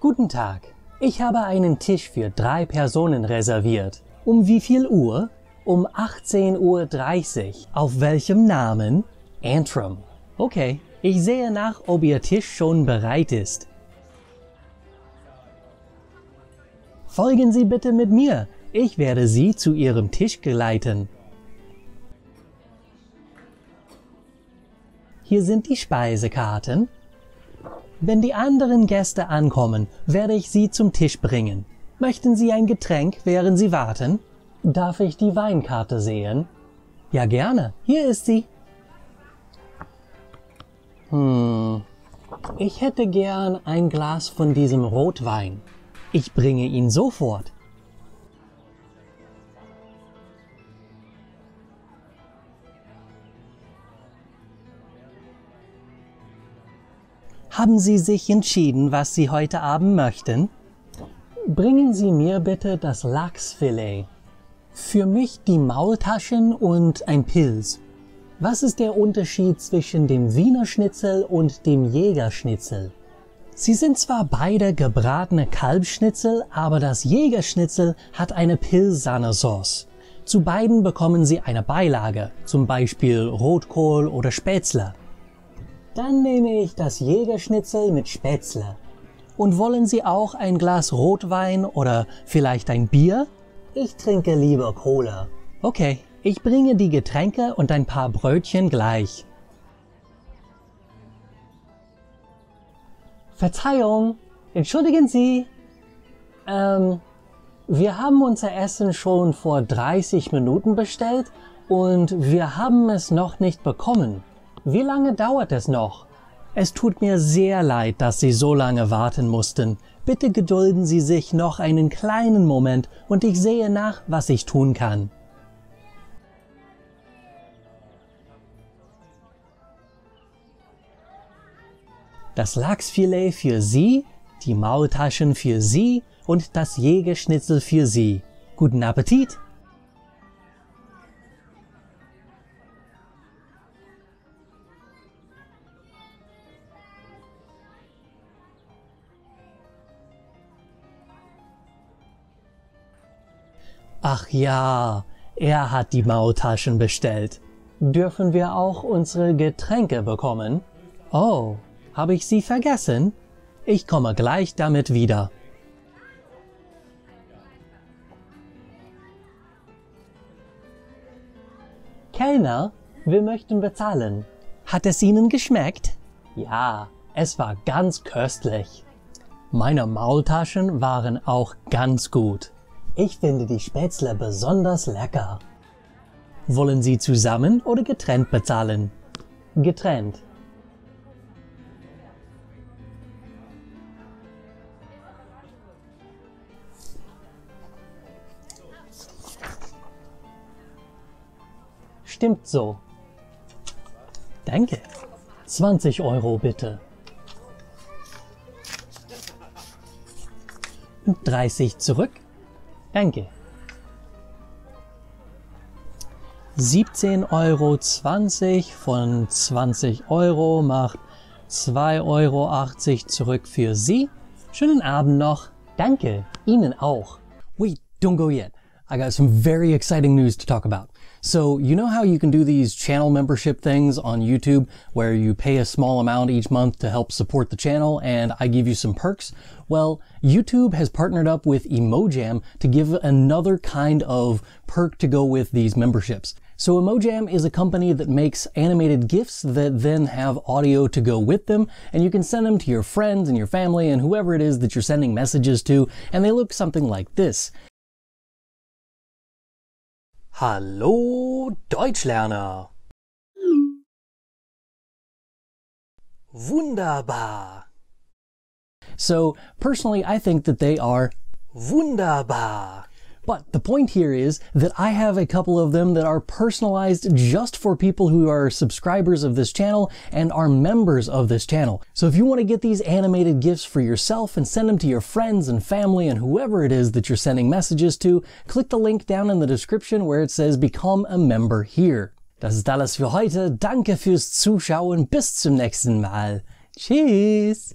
Guten Tag. Ich habe einen Tisch für 3 Personen reserviert. Um wie viel Uhr? Um 18:30 Uhr. Auf welchem Namen? Antrim. Okay, ich sehe nach, ob Ihr Tisch schon bereit ist. Folgen Sie bitte mit mir. Ich werde Sie zu Ihrem Tisch geleiten. Hier sind die Speisekarten. Wenn die anderen Gäste ankommen, werde ich sie zum Tisch bringen. Möchten Sie ein Getränk, während Sie warten? Darf ich die Weinkarte sehen? Ja, gerne. Hier ist sie. Ich hätte gern ein Glas von diesem Rotwein. Ich bringe ihn sofort. Haben Sie sich entschieden, was Sie heute Abend möchten? Bringen Sie mir bitte das Lachsfilet. Für mich die Maultaschen und ein Pilz. Was ist der Unterschied zwischen dem Wiener Schnitzel und dem Jägerschnitzel? Sie sind zwar beide gebratene Kalbsschnitzel, aber das Jägerschnitzel hat eine Pilz-Sahnesoße. Zu beiden bekommen Sie eine Beilage, zum Beispiel Rotkohl oder Spätzle. Dann nehme ich das Jägerschnitzel mit Spätzle. Und wollen Sie auch ein Glas Rotwein oder vielleicht ein Bier? Ich trinke lieber Cola. Okay, ich bringe die Getränke und ein paar Brötchen gleich. Verzeihung, entschuldigen Sie. Wir haben unser Essen schon vor 30 Minuten bestellt und wir haben es noch nicht bekommen. Wie lange dauert es noch? Es tut mir sehr leid, dass Sie so lange warten mussten. Bitte gedulden Sie sich noch einen kleinen Moment und ich sehe nach, was ich tun kann. Das Lachsfilet für Sie, die Maultaschen für Sie und das Jägerschnitzel für Sie. Guten Appetit! Ach ja, er hat die Maultaschen bestellt. Dürfen wir auch unsere Getränke bekommen? Oh, habe ich sie vergessen? Ich komme gleich damit wieder. Kellner, wir möchten bezahlen. Hat es Ihnen geschmeckt? Ja, es war ganz köstlich. Meine Maultaschen waren auch ganz gut. Ich finde die Spätzle besonders lecker. Wollen Sie zusammen oder getrennt bezahlen? Getrennt. Stimmt so. Danke. 20 Euro bitte. Und 30 zurück. Danke. 17,20 € von 20 Euro macht 2,80 € zurück für Sie. Schönen Abend noch. Danke. Ihnen auch. Wait, don't go yet. I got some very exciting news to talk about. So, you know how you can do these channel membership things on YouTube where you pay a small amount each month to help support the channel and I give you some perks? Well, YouTube has partnered up with Emojam to give another kind of perk to go with these memberships. So Emojam is a company that makes animated GIFs that then have audio to go with them, and you can send them to your friends and your family and whoever it is that you're sending messages to, and they look something like this. Hallo Deutschlerner! Wunderbar! So, personally, I think that they are wunderbar. But the point here is that I have a couple of them that are personalized just for people who are subscribers of this channel and are members of this channel. So if you want to get these animated GIFs for yourself and send them to your friends and family and whoever it is that you're sending messages to, click the link down in the description where it says Become a Member here. Das ist alles für heute. Danke fürs Zuschauen. Bis zum nächsten Mal. Tschüss!